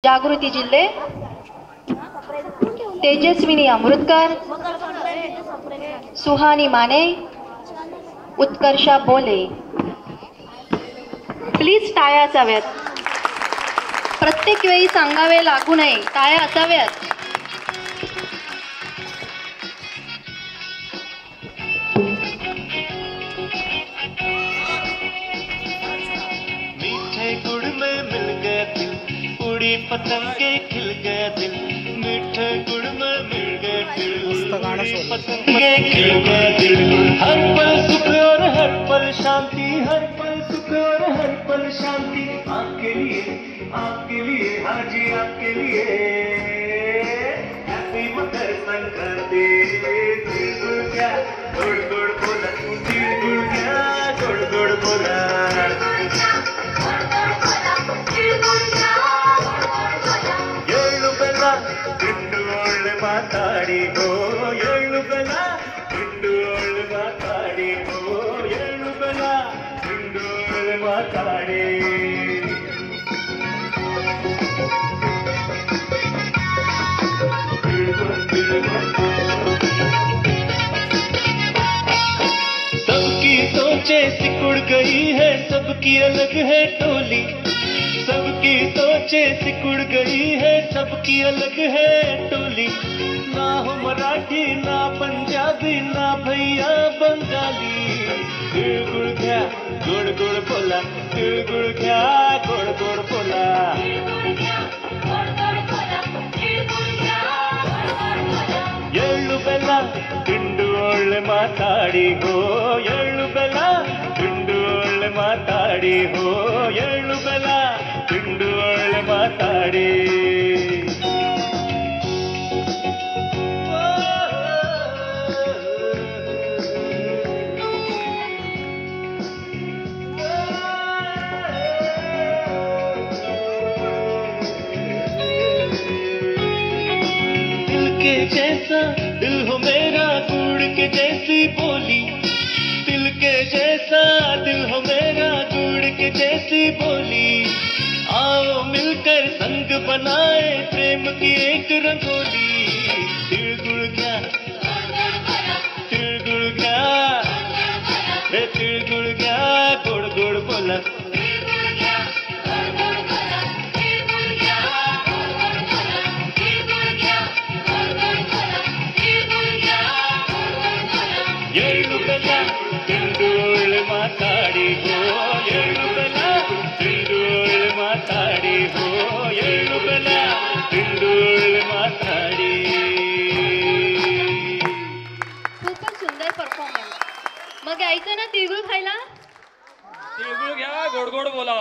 जागृती जिल्हे तेजस्विनी अमृतकर, सुहानी माने, उत्कर्षा बोले. प्लीज टाळ्या असाव्यात. प्रत्येक वेळी सांगावे लागू नये. टाळ्या असाव्यात. मीठे गुड़ में मिल गए दिल, उड़ी पतंगे खिल गए दिल. मीठे गुड़ में मिल गए दिल, उड़ी पतंगे खिल गए दिल. हर पल सुख और हर पल शांति, हर पल सुख और हर पल शांति. आपके लिए हाँ जी आपके लिए. हैप्पी मकर संक्रांति. तिल गुड़ क्या गुड़ गुड़ बोला, तिल गुड़ क्या गुड़ गुड़ बोला. ಮಾತಾಡಿ ಗೋ ಎಳ್ಳು ಬೆಲ ಹಿಂಡೋಳು ಮಾತಾಡಿ ಗೋ ಎಳ್ಳು ಬೆಲ ಹಿಂಡೋಳು ಮಾತಾಡಿ. सबकी सोचे सिकुड़ गई है, सबकी अलग है टोली. सबकी सोचे सिकुड़ गई है, सबकी अलग है टोली. ना हो मराठी ना पंजाबी ना भैया बंगाली. तिळ गुड़ घ्या गोड़ गोड़ बोला, तिळ गुड़ घ्या गोड़ गोड़ बोला. ಎಳ್ಳು ಬೆಲ್ಲ ತಿಂಡು ಒಳ್ಳೆ ಮಾತಾಡಿ ಹೋ ಎಳ್ಳು ಬೆಲ್ಲ ತಿಂಡು ಒಳ್ಳೆ ಮಾತಾಡಿ ಹೋ ಎಳ್ಳು ಬೆಲ್ಲ ತಿಂಡು ಒಳ್ಳೆ ಮಾತಾಡಿ. के जैसा दिल हो मेरा, गुड़ के जैसी बोली. दिल के जैसा दिल हो मेरा, गुड़ के जैसी बोली. आओ मिलकर संग बनाए प्रेम की एक रंगोली. तिल गुड़ क्या तिल गुड़ क्या रे तिल गुड़ क्या गुड़ गुड़ बोला. ಎಳ್ಳು ಬೆಲ್ಲ ತಿಂಡೋಳು ಮಾತಾಡಿ ಹೋ ಎಳ್ಳು ಬೆಲ್ಲ ತಿಂಡೋಳು ಮಾತಾಡಿ ಹೋ ಎಳ್ಳು ಬೆಲ್ಲ ತಿಂಡೋಳು ಮಾತಾಡಿ. खूपच सुंदर परफॉर्मन्स. मग यायचं ना तिळगुळ खायला. तिळगुळ घ्या गोड गोड बोला.